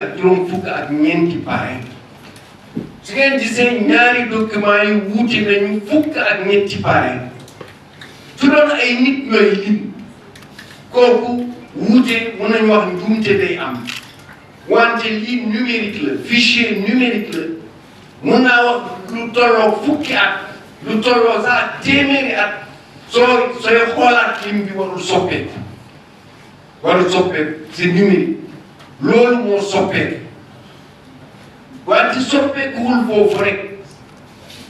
juróom fukk ak ñeenti parrain su ngeen gisee ñaari documents yi wuute nañu fukk ak ñetti parrain su doon ay nit ñooy lim kooku wuute mën nañu wax njuumte day am wante lii numérique la fichier numérique la mën naa wax lu tolloo fukki at lu tolloo sax téeméeri at sooy xoolaat lim bi warul soppeeku c'est numérique loolu moo soppeeku wante soppeekuwul foofu rek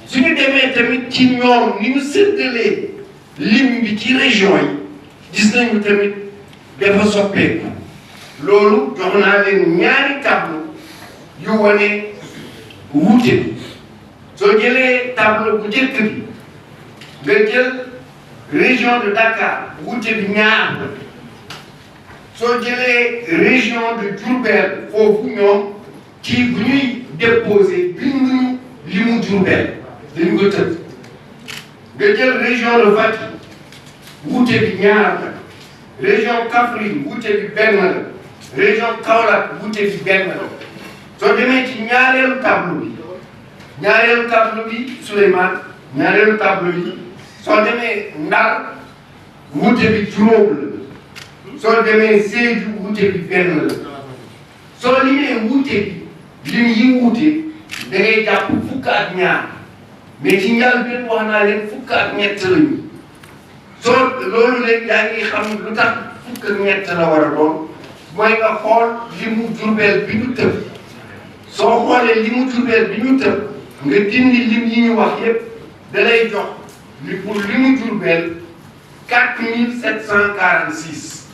suñu demee tamit ci ñoom ni ñu séddalee lim bi ci région yi gis nañu tamit dafa soppeeku loolu jox naa leen ñaari tableau yu wane wuute bi soo jëlee tableau bu njëkk bi nga jël région de Dakar wuute bi ñaar soo jëlee région de Diourbel foofu ñoom ci bu ñuy déposé binduñu limu Diourbel dañu ko tëdd nga jël région de Fatick wuute bi ñaar la région Kaffrine wuute bi benn la région Kaolack wuute bi benn la soo demee ci ñaareelu tableau bi Souleymane ñaareelu tableau bi soo demee Ndar wuute bi juróom la soo demee Sédhiou wuute bi benn la soo limee wuute bi lim yi wuute da ngay jàpp fukk ak ñaar mais ci njëlbéen wax naa leen fukk ak ñett lañu soo loolu léegi yaa ngi xam lu tax fukk ak ñett la war a doon mooy nga xool limu Diourbel bi ñu tëb soo xoolee limu Diourbel bi ñu tëb nga dindi lim yi ñu wax yépp da lay jox li pour limu Diourbel 4746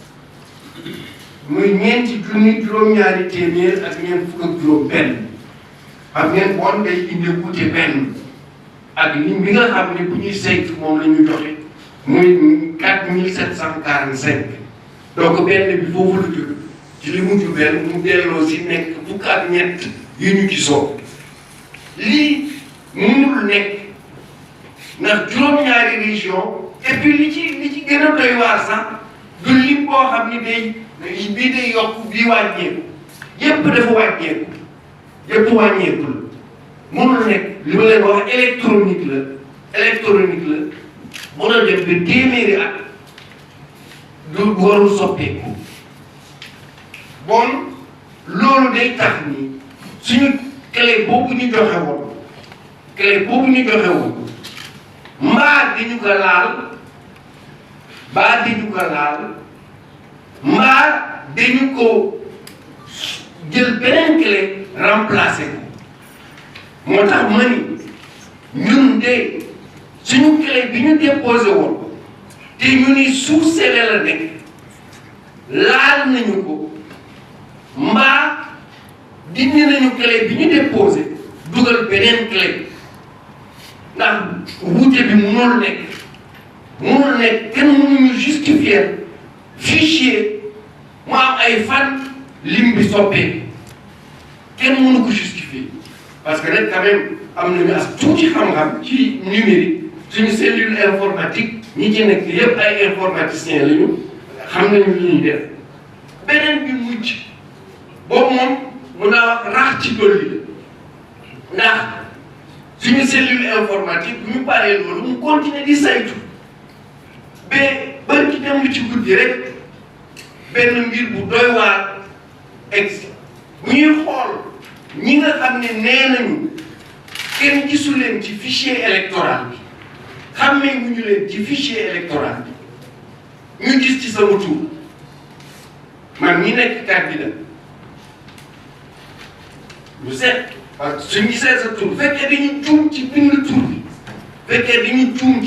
muy ñeenti junni juróom-ñaari téeméer ak ñeent fukk ak juróom benn xam ngeen bon day indi wuute benn ak lim bi nga xam ne bu ñuy saytu moom la ñu joxe muy 4745 donc benn bi foofu la jóge ci li mu jubeel mu delloo si nekk fukk ak ñett yu ñu gisoo lii mënul nekk ndax juróom-ñaari région et puis li ci gën a doy waar sax du lim boo xam ni bii day yokk bii wàññeeku yépp dafa wàññeeku yépp wàññeeku la mënul nekk li ma leen wax électronique la mën a dem ba téeméeri at du warul soppeeku bon loolu day tax ni suñu clé boobu ñu joxe woon mbaa dañu ko laal mbaa dañu ko jël beneen clé remplacé ko moo tax ma ni ñun de suñu clé bi ñu déposé woon te ñu ni suusele la nekk laal nañu ko mbaa dindi nañu clé bi ñu déposé dugal beneen clé ndax wuute bi mënul nekk kenn mënuñu justifier fichier mu am ay fan lim bi soppeeku kenn mënu ko justifier parce que nag quand même am nañu as tuuti xam-xam ci numérique suñu cellule informatique ñi ci nekk yépp ay informaticiens lañu xam nañu li ñuy def beneen bi mujj boobu moom mun naa wax rax ci dolli la ndax suñu cellule informatique bu ñu paree loolu mu continuer di saytu ba bari ci dem ci guddi rek benn mbir bu doy waar egsi bu ñuy xool ñi nga xam ne nee nañu kenn gisu leen ci fichier électoral bi xammee wu ñu leen ci fichier électoral bi ñu gis ci sama tur man ñi nekk candidat ñu seet parce que suñu gisee sa tur fekkee dañu juum ci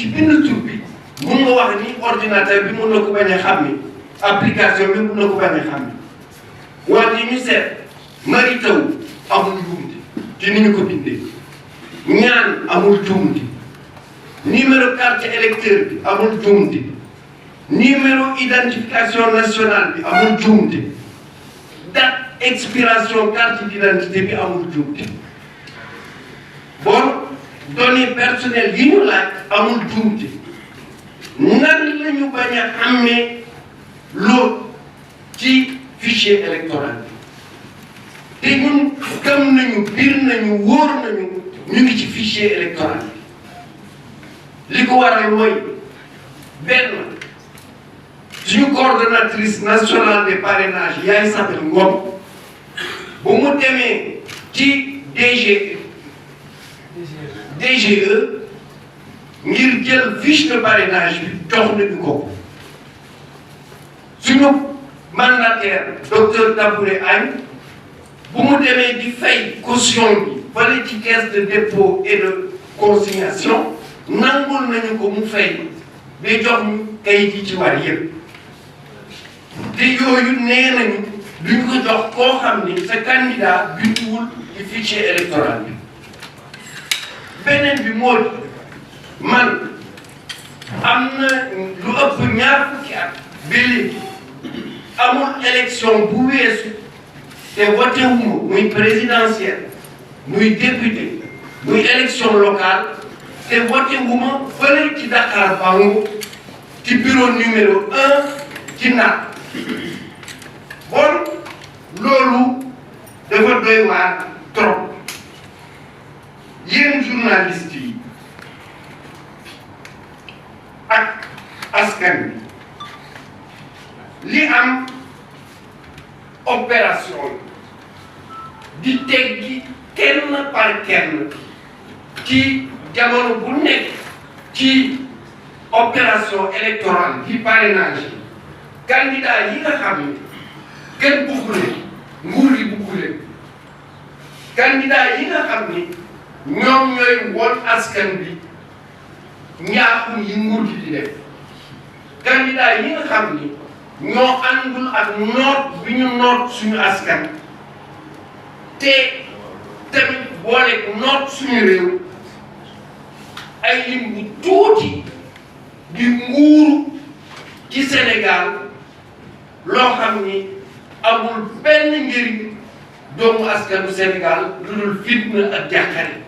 bind tur bi mun nga wax ni ordinateur bi mun na ko bañ a xam ni application bi mun na ko bañ a xam ni wante ñu seet Mary Teuw amul njuumte ci ni ñu ko bindee ñaan amul njuumte numéro carte électeur bi amul njuumte numéro identification nationale bi amul njuumte date expiration carte d'identité bi amul njuumte bon données personnelles yi ñu laaj amul njuumte nan la ñu bañ a amee loolu ci fichier électoral bi te ñun gëm nañu biir nañu wóor nañu ñu ngi ci fichier électoral li ko waral mooy benn suñu coordonnatrice nationale des parrainages Yaay Sabel Ngom bu mu demee ci DGE ngir jël fiche de parrainage bi jox nañu ko suñu mandataire docteur Tabouré Agne bu mu demee di fay caution bi fale ci caisse de dépôt et de consignation nangul nañu ko mu fay ba jox ñu kayit yi ci war yëpp te yooyu nee nañu duñ ko jox koo xam ni sa candidat binduwul ci fichier électoral bi beneen bi moo di man am na lu ëpp ñaar fukki at ba léegi amul élection bu weesu te voté wu ma muy présidentielle muy député muy élection locale te voté wu ma fële ci Dakar Bango ci bureau numéro 1 ci naat bon loolu dafa doy waar trop yéen journaliste yi ak askan bi li am opération di teggi kenn par kenn ci jamono bu nekk ci opération électorale di parrainage candidat yi nga xam ne kenn bugg leen nguur yi bugg leen candidat yi nga xam ni ñoom ñooy won askan bi njaaxum yi nguur gi di def candidat yi nga xam ni ñoo àndul ak noot bi ñu noot suñu askan te tamit boole noot suñu réew ay lim bu tuuti di nguuru ci Sénégal loo xam ni amul benn njëriñ doomu askanu Sénégal lu dul fitna ak jàqare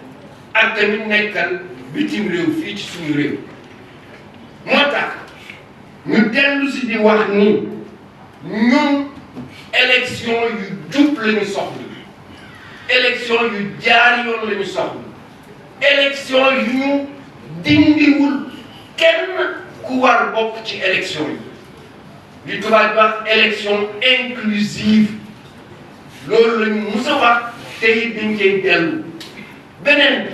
ak tamit nekkal bitim réew fii ci suñu réew moo tax ñu dellu si di wax ni ñun élection yu jub la ñu soxla élection yu jaar yoon la ñu soxla élection yu ñu dindiwul kenn ku war bokk ci élection yi li tubaab wax élection inclusive loolu la ñu mus a wax te it dañ koy dellu beneen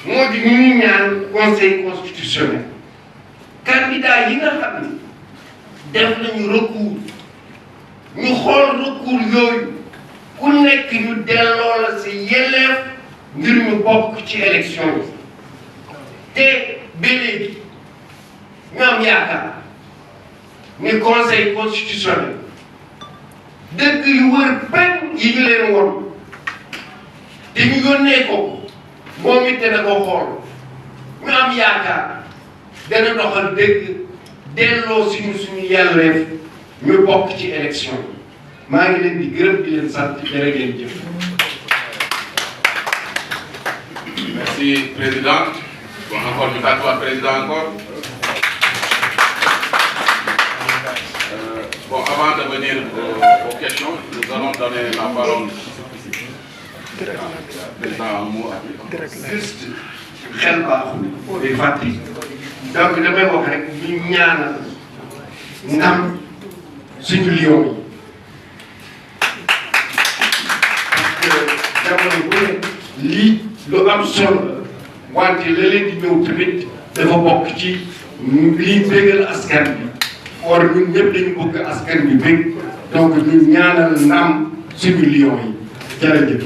bi moo di ñu ñaan conseil constitutionnel candidat yi nga xam ni def nañu recours ñu xool recours yooyu ku nekk ñu delloo la si yelleef ngir ñu bokk ci élection yi te ba léegi ñu am yaakaar ni conseil constitutionnel dëgg yu wër benn yi ñu leen woon te ñu yónnee ko moom it dana ko xool ñu am yaakaar dana doxal dëgg delloo suñu yelleef ñu bokk ci élection yi maa ngi leen di gërëm di leen sant jërë ngeen jëf. Merci président. Bon, encore une fois, président encore. Bon, avant de venir aux questions, nous allons donner la parole au président Amour. Juste xel baaxul day fàttali donc damay wax rek ñu ñaanal ndam suñu lion yi parce que jamono bu ne lii lu am solo wante la leen di ñëw tamit dafa bokk ci lii bégal askan bi or ñun ñëpp dañu bëgg askan bi bég donc ñu ñaanal ndam suñu lion yi jërëjëf.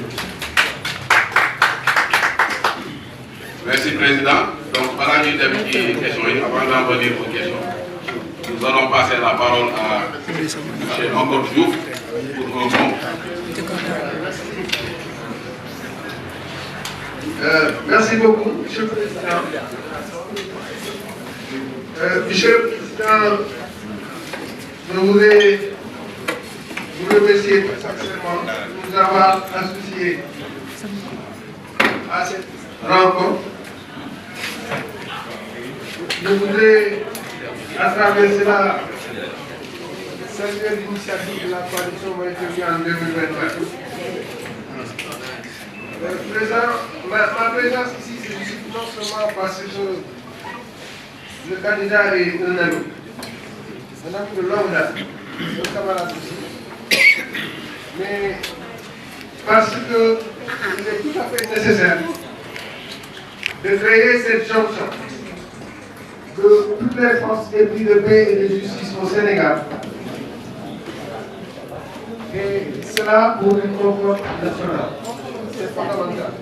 Merci président. Donc par la nuit des questions, avant d'en venir aux questions, nous allons passer la parole à M. Encore Diouf pour un mot. Merci beaucoup, Monsieur le Président. Monsieur le Président, je voudrais vous remercier très sincèrement de nous avoir associés à cette rencontre. Je voudrais, à travers cela, saluer l'initiative de la coalition Maïteri en 2024 Président, ma présence ici, c'est non seulement parce que le candidat est un ami de longue date, un camarade aussi, mais parce qu'il est tout à fait nécessaire de créer cette jonction de toutes les forces éprises de paix et de justice au Sénégal. Et cela pour une concorde nationale. C'est fondamental.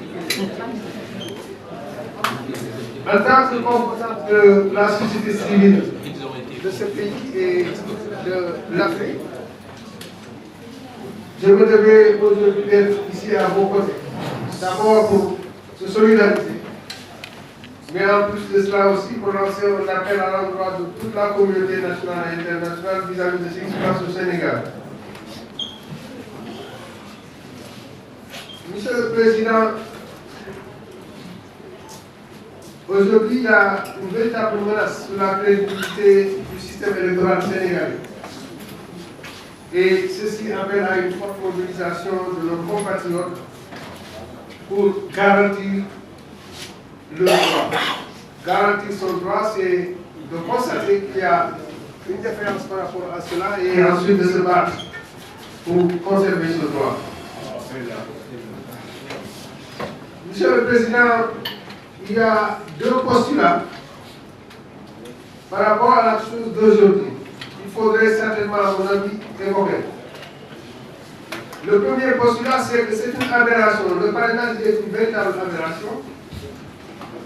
En tant que composante de la société civile de ce pays et de l'Afrique, je me devais aujourd'hui être ici à vos côtés. D'abord pour se solidariser, mais en plus de cela aussi pour lancer un appel à l'endroit de toute la communauté nationale et internationale vis-à-vis de ce qui se passe au Sénégal. Monsieur le Président, aujourd'hui il y a une véritable menace sur la crédibilité du système électoral sénégalais. Et ceci appelle à une forte mobilisation de nos compatriotes pour garantir le droit. Garantir son droit, c'est de constater qu'il y a une différence par rapport à cela et ensuite de se battre pour conserver ce droit. Monsieur le Président, il y a deux postulats par rapport à la chose d'aujourd'hui. Il faudrait certainement, à mon avis, évoquer. Le premier postulat, c'est que c'est une aberration. Le parrainage est une véritable aberration,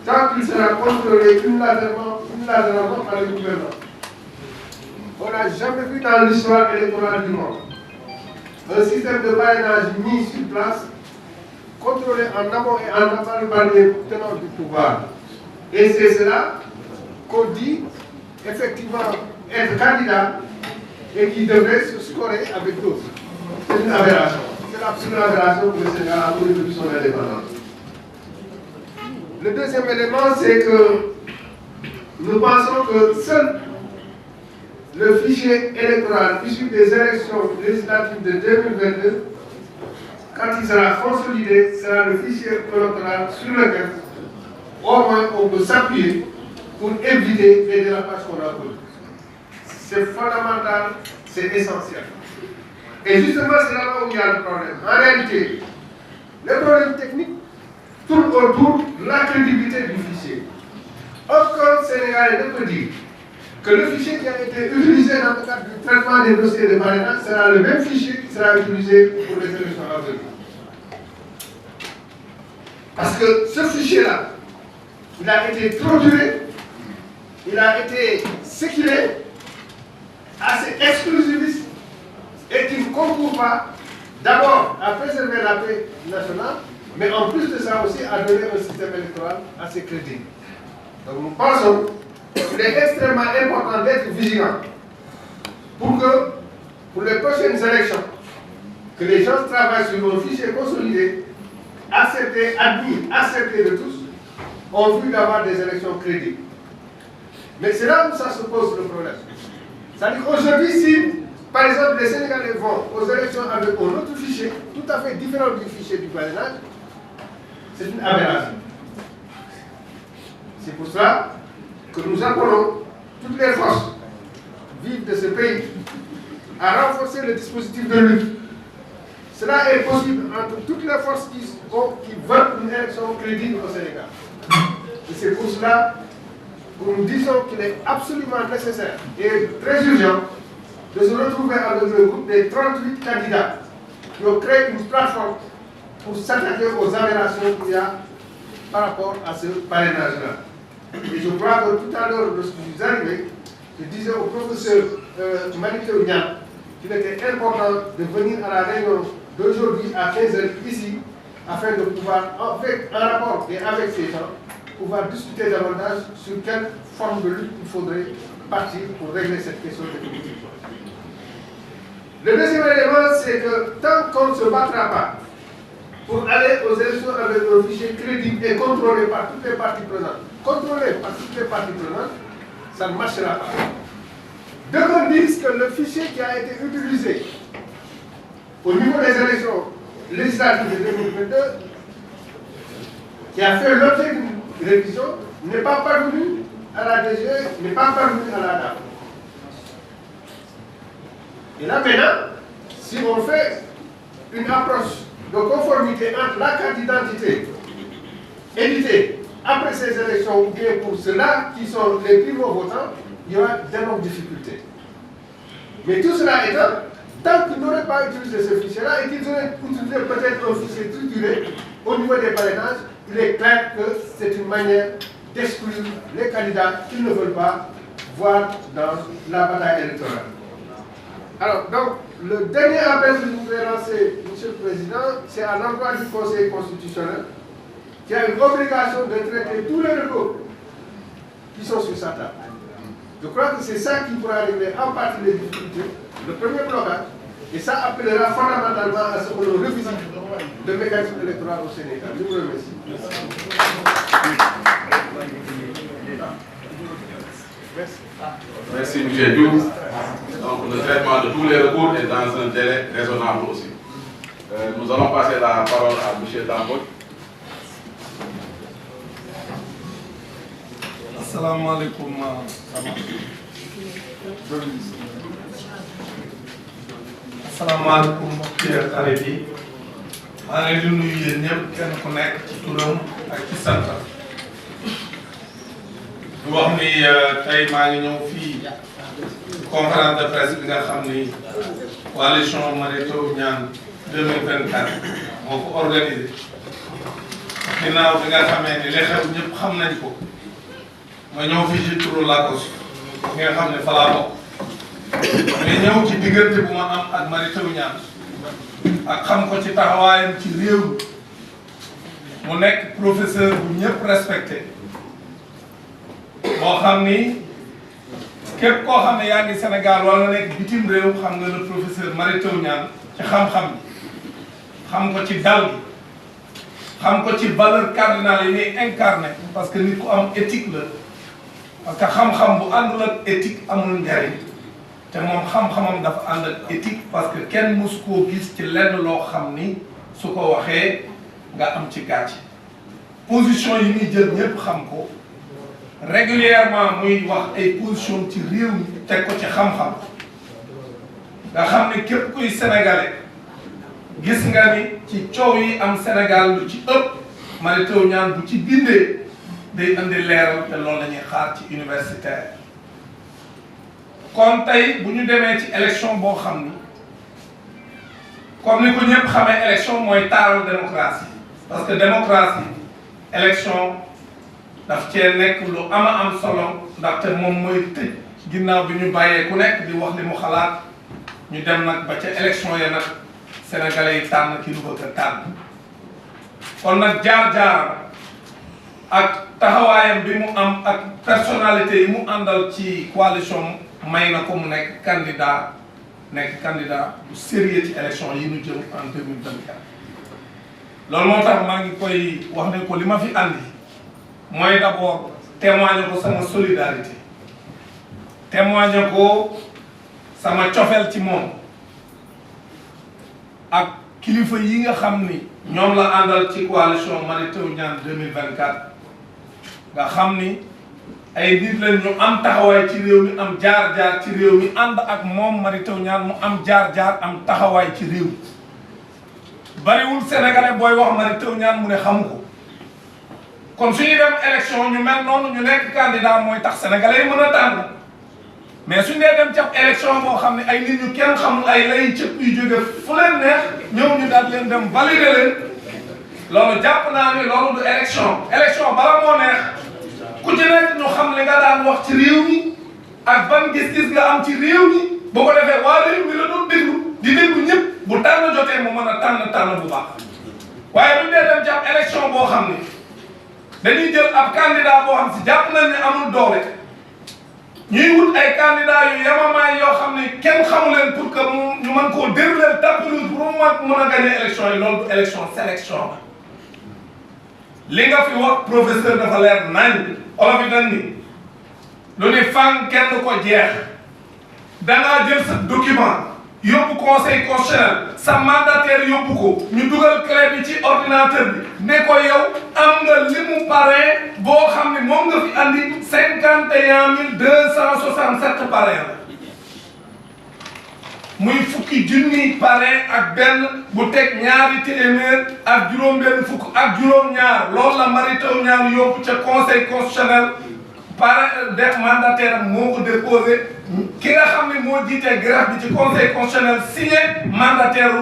tant qu'il sera contrôlé unilatéralement par le gouvernement. On n'a jamais vu dans l'histoire électorale du monde un système de parrainage mis sur place, contrôlé en amont et en aval par les tenants du pouvoir. Et c'est cela qu'on dit effectivement être candidat et qui devrait se scorer avec d'autres. C'est une aberration. C'est l'absurde aberration que le Sénégal a connu depuis son indépendance. Le deuxième élément, c'est que nous pensons que seul le fichier électoral issu des élections législatives de 2022, quand il sera consolidé, sera le fichier électoral sur lequel au moins on peut s'appuyer pour éviter les dérapages qu'on a connus. C'est fondamental, c'est essentiel. Et justement, c'est là où il y a le problème. En réalité, le problème technique tourne autour de la crédibilité du fichier. Aucun Sénégalais ne peut dire que le fichier qui a été utilisé dans le cadre du traitement des dossiers de parrainage sera le même fichier qui sera utilisé pour les élections à venir. Parce que ce fichier-là, il a été trop duré, il a été séquilé, assez exclusiviste, et qui ne concourt pas d'abord à préserver la paix nationale, mais en plus de ça aussi à donner un système électoral assez crédible. Donc nous pensons qu'il est extrêmement important d'être vigilant pour que, pour les prochaines élections, que les gens travaillent sur un fichier consolidé, accepté, admis, accepté de tous, en vue d'avoir des élections crédibles. Mais c'est là où ça se pose le problème. C'est-à-dire qu'aujourd'hui, si, par exemple, les Sénégalais vont aux élections avec un autre fichier, tout à fait différent du fichier du parrainage, c'est une aberration. C'est pour cela que nous appelons toutes les forces vives de ce pays à renforcer le dispositif de lutte. Cela est possible entre toutes les forces qui veulent une élection crédible au Sénégal. Et c'est pour cela que nous disons qu'il est absolument nécessaire et très urgent de se retrouver avec le groupe des 38 candidats qui ont créé une plateforme pour s'attaquer aux aberrations qu'il y a par rapport à ce parrainage-là. Et je crois que tout à l'heure, lorsque je suis arrivé, je disais au professeur Malik Ounian qu'il était important de venir à la réunion d'aujourd'hui à 15h ici, afin de pouvoir, en rapport et avec ces gens, pouvoir discuter davantage sur quelle forme de lutte il faudrait partir pour régler cette question définitivement. Le deuxième élément, c'est que tant qu'on ne se battra pas pour aller aux élections avec un fichier crédible et contrôlé par toutes les parties prenantes, ça ne marchera pas. De qu'on dise que le fichier qui a été utilisé au niveau des élections législatives de 2022 qui a fait l'objet d'une révision, n'est pas parvenu à la DG, n'est pas parvenu à la DAF. Et là maintenant, si on fait une approche de conformité entre la carte d'identité éditée après ces élections ou bien pour ceux-là qui sont les primo-votants, il y aura d'énormes difficultés. Mais tout cela étant, tant qu'ils n'auraient pas utilisé ce fichier-là et qu'ils auraient utilisé peut-être un fichier structuré au niveau des parrainages, il est clair que c'est une manière d'exclure les candidats qu'ils ne veulent pas voir dans la bataille électorale. Alors, donc, le dernier appel que je voudrais lancer, Monsieur le Président, c'est à l'endroit du Conseil constitutionnel qui a une obligation de traiter tous les recours qui sont sur sa table. Je crois que c'est ça qui pourra régler en partie les difficultés, le premier blocage, et ça appellera fondamentalement à ce que l'on revisite le mécanisme électoral au Sénégal. Je vous remercie. Merci, M. Diouf. Donc, le traitement de tous les recours est dans un délai raisonnable aussi. Nous allons passer la parole à M. Dambot. Assalamu alaikum. Assalamu alaikum mbokk yi ak xarit yi. maa ngi leen di nuyu yéen ñëpp kenn ku nekk ci turam ak ci santam. di wax ni tey maa ngi ñëw fii conférence de presse bi nga xam ni coalition Mary Teuw Niane 2024 moo ko organisé. ginnaaw bi nga xamee ni li xew ñëpp xam nañ ko. ma ñëw fii ci turu Lacoste bi nga xam ne fa laa bokk mais ñëw ci diggante bu ma am ak Mary Teuw Niane ak xam ko ci taxawaayam ci réew mu nekk professeur bu ñëpp respecté moo xam ni képp koo xam ne yaa ngi Sénégal wala nekk bitim réew xam nga le professeur Mary Teuw Niane ci xam-xam bi xam ko ci dal gi xam ko ci valeur cardinale yi muy incarné parce que nit ku am éthique la. parce que xam-xam bu àndul ak éthique amul njariñ te moom xam-xamam dafa ànd ak éthique parce que kenn mësu koo gis ci lenn loo xam ni su ko waxee nga am ci gàcce position yi muy jël ñëpp xam ko régulièrement muy wax ay position ci réew mi teg ko ci xam-xam nga xam ne képp kuy sénégalais gis nga ni ci coow yi am Sénégal lu ci ëpp Mary Teuw Niane bu ci bindee day indi leeral te loolu la ñuy xaar ci universitaire kon tey bu ñu demee ci élection boo xam ni comme ni ko ñëpp xamee élection mooy taaral démocratie parce que démocratie élection daf cee nekk lu am solo ndaxte moom mooy tëj ginnaaw bi ñu bàyyee ku nekk di wax li mu xalaat ñu dem nag ba ca élection ya nag sénégalais yi tànn ki lu bëgg a tànn kon nag jaar-jaar ak taxawaayam bi mu am ak personnalité yi mu àndal ci coalition may na ko mu nekk candidat bu sérieux ci élection yi ñu jëm en 2024 loolu moo tax maa ngi koy wax ne ko li ma fi andi mooy d'abord témoigner ko sama solidarité témoigner ko sama cofeel ci moom ak kilifa yi nga xam ni ñoom la àndal ci coalition Mary Teuw Niane 2024 nga xam ni ay nit lañ ñu am taxawaay ci réew mi am jaar-jaar ci réew mi ànd ak moom Mary Teuw Niane mu am jaar-jaar am taxawaay ci réew mi bariwul sénégalais booy wax Mary Teuw Niane mu ne xamu ko kon suñuy dem élection ñu mel noonu ñu nekk candidat mooy tax sénégalais yi mën a tànn mais suñu dee dem ca élection boo xam ne ay nit ñu kenn xamul ay lay cëpp yu jóge fu leen neex ñëw ñu daal leen dem valider leen loolu jàpp naa ni loolu du élection bala moo neex ku ci nekk ñu xam li nga daan wax ci réew mi ak ban gis-gis nga am ci réew mi boo ko defee waa réew mi la doon déglu di déglu ñëpp bu tànn jotee mu mën a tànn bu baax waaye bu ñu dee dem ci ab élection boo xam ni dañuy jël ab candidat boo xam si jàpp nañ ne amul doole ñuy wut ay candidat yu yamamaay yoo xam ne kenn xamu leen pour que ñu mën koo dérouler tapis rouge pour mu mën a gagner élection yi loolu du élection sélection la li nga fi wax professeur dafa leer nañ olof yi dañ ni lu ni fang kenn ko jeex dangaa jël sa document yóbbu conseil constitutionnel sa mandataire yóbbu ko ñu dugal clé bi ci ordinateur bi ne ko yow am nga limu parrain boo xam ne moom nga fi andi 51 267 parrain la muy fukki junni parrain ak benn bu teg ñaari téeméer ak juróom-benn fukk ak juróom-ñaar loolu la Mary Teuw Niane yóbbu ca conseil constitutionnel parrain def mandataire am moo ko déposé ki nga xam ne moo jiite greffe bi ci conseil constitutionnel signé mandataire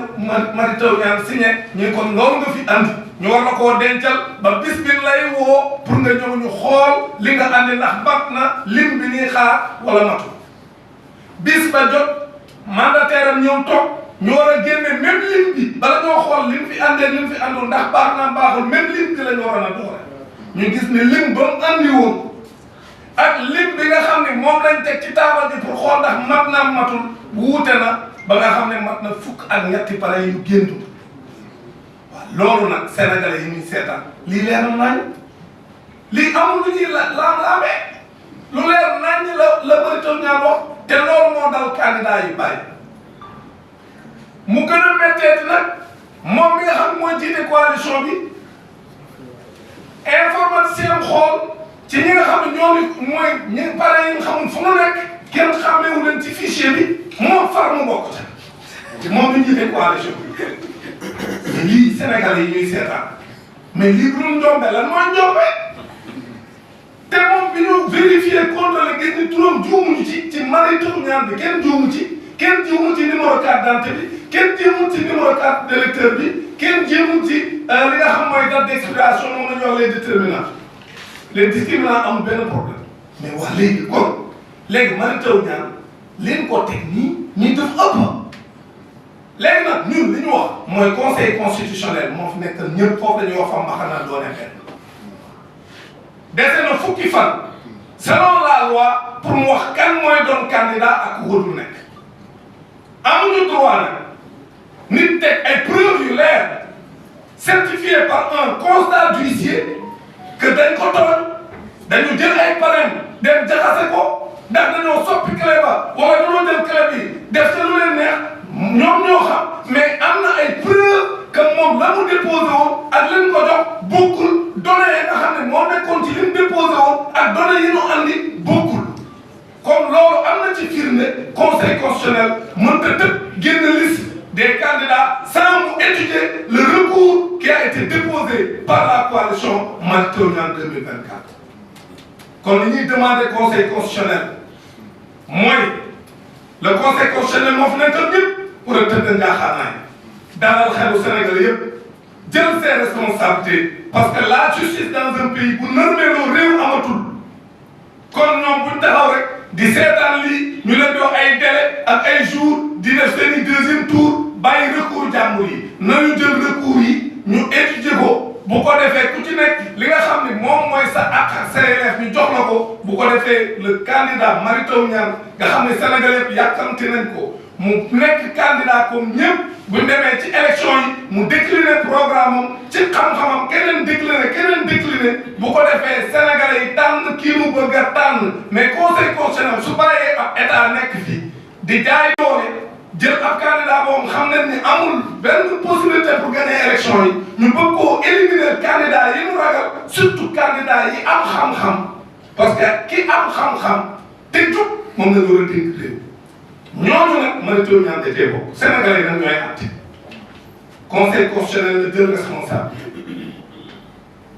Mary Teuw Niane signé ñu kon loolu nga fi andi ñu war la koo dencal ba bis bi lay woo pour nga ñëw ñu xool li nga andi ndax mat na lim bi ñuy xaar wala matu bis ba jot mandataire am ñëw toog ñu war a génne même lim bi bala ñoo xool lim fi andee lim fi andul ndax baax na baaxul même lim bi la ñu waroon a doore ñu gis ne lim ba mu andi woon ak lim bi nga xam ne moom lañ teg ci taabal bi pour xool ndax mat na matul wuute na ba nga xam ne mat na fukk ak ñetti pare yu génn waaw loolu nag sénégalais yi ñuy seetaan lii leer nañ lii amul lu ñuy laam-laamee lu leer nañ la Mary Teuw Niane wax te loolu moo dal candidat yu bari mu gën a métteeti nag moom mi nga xam mooy jiite coalition bi informaticien xool ci ñi nga xam ne ñoom mooy ñi pare yi nga xamul fu mu nekk kenn xàmmeewu leen ci fichier bi moom far mu bokk ca moom mi jiite coalition bi lii Sénégal yi ñuy seetaan mais lii bu dul njombe lan mooy njombe te moom bi ñu vérifié contrôlé gis ni turam juumuñu ci Mary Teuw Niane bi kenn juumu ci numéro carte d'identité bi kenn jéemul ci numéro carte d'électeur bi kenn jéemul ci li nga xam mooy date d'expiration moom la ñu wax les déterminants les discriminants amul benn problème mais wax léegi kon léegi Mary Teuw Niane leen ko teg nii def ëpp léegi nag ñun li ñu wax mooy conseil constitutionnel moo fi nekk ñëpp foofu dañuy wax fa mbaxana doone benn dese na fukki fan selon la loi pour mu wax kan mooy doon candidat ak wóorul nekk amuñu droit nag nit teg ay preuves yu leer certifié par un constat d'huissier que dañ ko tooñ dañu jël ay parrain dem jaxase ko ndax dañoo soppi clé ba wala dañoo jël clé bi def ca lu leen neex ñoom ñoo xam mais am na ay preuve que moom la mu déposé woon ak li mu ko jox bokkul données yi nga xam ne moo nekkoon ci li mu déposé woon ak données yi ñu andi bokkul comme loolu am na ci firnde conseil constitutionnel mënta tëb génn liste des candidats sans mu étudier le recours qui a été déposé par la coalition Mary Teuw Niane 2024. kon li ñuy demander conseil constitutionnel mooy le conseil constitutionnel moo fi nekkoon ñëpp pour a tëdd njaaxaanaay dalal xelu Sénégal yëpp jël ses responsabilités parce que la justice dans un pays bu nërmeeloo réew amatul kon ñoom buñ taxaw rek di seetaan lii ñu leen di wax ay délai ak ay jours di def seen i deuxième tour bàyyi recours jàmbur yi nañu jël recours yi ñu étudier ko bu ko defee ku ci nekk li nga xam ne moom mooy sa àq ak sa yelleef ñu jox la ko bu ko defee le candidat Mary Teuw Niane nga xam ne Sénégalais yëpp yàkkamti nañ ko mu nekk candidat comme ñëpp bu ñu demee ci élection yi mu décliner programme am ci xam-xamam keneen décliner bu ko defee Sénégalais yi tànn kii mu bëgg a tànn mais conseil constitutionnel su bàyyee ab état nekk fii di jaay doole jël ab candidat boobu xam nañ ni amul benn possibilité pour gagner élection yi ñu bëgg koo éliminer candidat yi mu ragal surtout candidat yi am xam-xam parce que ki am xam-xam te jub moom la ñu war a dénk réew ñooñu nag Mary Teuw Niane da cee bokk Sénégalais yi nag ñooy àtte conseil constitutionnel la jël responsabilité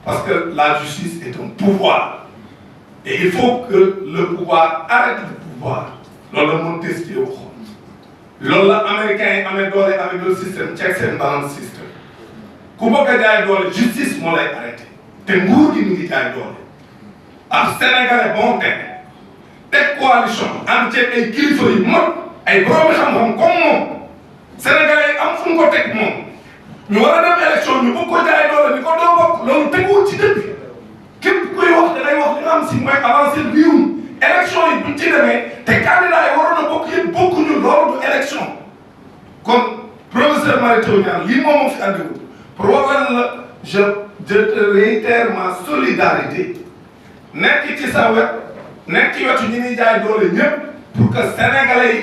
parce que la justice est un pouvoir et il faut que le pouvoir arrête le pouvoir loolu la Montesquieu waxoon loolu la américains yi amee doole avec le système checks and balance system ku bëgg a jaay doole justice moo lay arrêté te nguur gi mi ngi jaay doole ab Sénégalais bon teg coalition ànd ceeg ay kilifa yu mag ay borom xam-xam comme moom Sénégalais yi am fu mu ko teg moom ñu war a dem élection ñu bëgg ko jaay doole ni ko doo bokk loolu teguwul ci dëgg képp kuy wax da ngay wax li nga xam si mooy avancé biirum élection yi buñ ci demee te candidat yi waroon a bokk yëpp bokkuñu loolu du élection kon professeur Mary Teuw Niane lii moom moo fi andiwul pour wax la je te réitère ma solidarité nekk ci sa wet nekk ci wetu ñi ñuy jaay doole ñëpp pour que sénégalais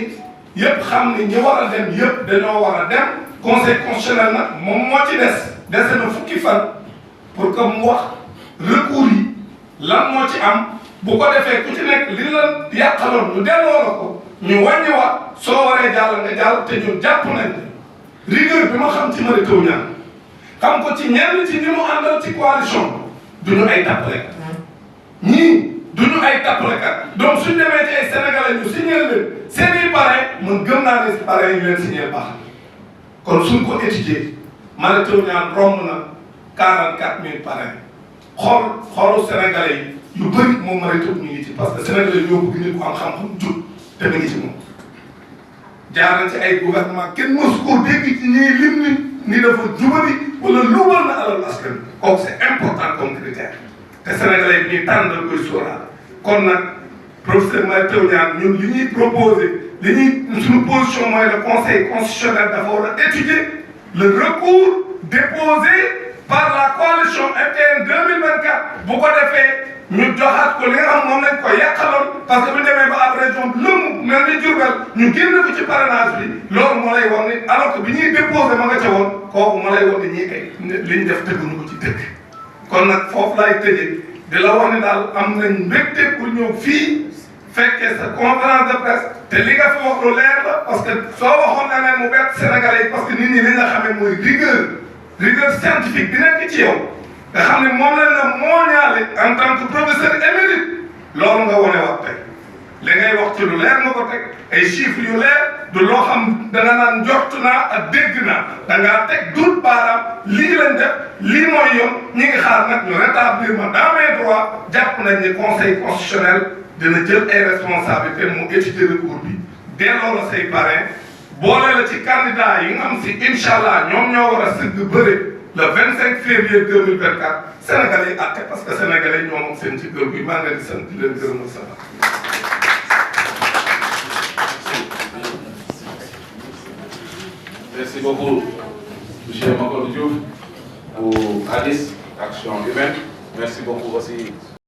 yi yëpp xam ni ñi war a dem yëpp dañoo war a dem conseil constitutionnel nag moom moo ci dese na fukki fan pour que mu wax recours yi lan moo ci am bu ko defee ku ci nekk li la yàqaloon ñu delloo la ko ñu wàññiwaat soo waree jàll nga jàll te ñun jàpp nañ rigueur bi ma xam ci Mary Teuw Niane xam ko ci ñenn ci ñi mu àndal ci coalition duñu ay tappalekat ñii duñu ay tappalekat donc suñ demee ci ay sénégalais ñu signé leen seen i parrain man gëm naa ne parrain yi leen signé baax kon suñ ko étudier Mary Teuw Niane romb na 44000 parrain xoolu sénégalais yi yu bëri moom Mary Teuw ñu ngi ci parce que sénégalais yi ñoo bëgg nit ku am xam-xam jub te mu ngi ci moom jaar na ci ay gouvernement kenn mosu koo dégg ci ñiy lim ni dafa jubali wala luubal na alal askan bi kooku c'est important comme critère te sénégalais yi ñuy tànn dañ koy sóoraale kon nag professeur Mary Teuw Niane ñun li ñuy proposé suñu position mooy le conseil constitutionnel dafa war a étudier le recours déposé par la coalition FDN 2024 bu ko defee ñu joxaat ko li nga xam moom lañ ko yàqaloon parce que bu ñu demee ba ab région lëmm mel ni Diourbel ñu génn ko ci parrainage bi loolu moo lay wax ni alors que bi ñuy déposé ma nga ca woon kooku moo lay wax ni ñuy kay li ñu def tëgguñu ko ci dëkk kon nag foofu laay tëjee di la wax ni daal am nañ mbégte pour ñëw fii fekkee sa conférence de presse te li nga fi wax lu leer la parce que soo waxoon na ne mu bett Sénégalais yi parce que nit ñi li nga xamee mooy rigueur scientifique bi nekk ci yow nga xam ne moom lañ la mooñaale en tant que professeur émérite loolu nga wane wax tey li ngay wax ci lu leer nga ko teg ay chiffres yu leer du loo xam da nga naan njort naa ak dégg naa da ngaa teg dut baaraam lii lañ def lii mooy yoon ñi ngi xaar nag ñu rétablir ma dans mes droits jàpp nañ ni conseil constitutionnel dina jël ay responsabilités mu étudier recours bi delloo la say parrain boole la ci candidat yi nga xam si incha allah ñoom ñoo war a sëgg bëre le 25 février 2024 Sénégalais yi àtte parce que Sénégalais ñoo moom seen ci kër gi maa ngi leen di sant di leen gërëm ak sant. Merci beaucoup, M. Makodou Diouf, pour ADIS, Action Humaine. Merci beaucoup aussi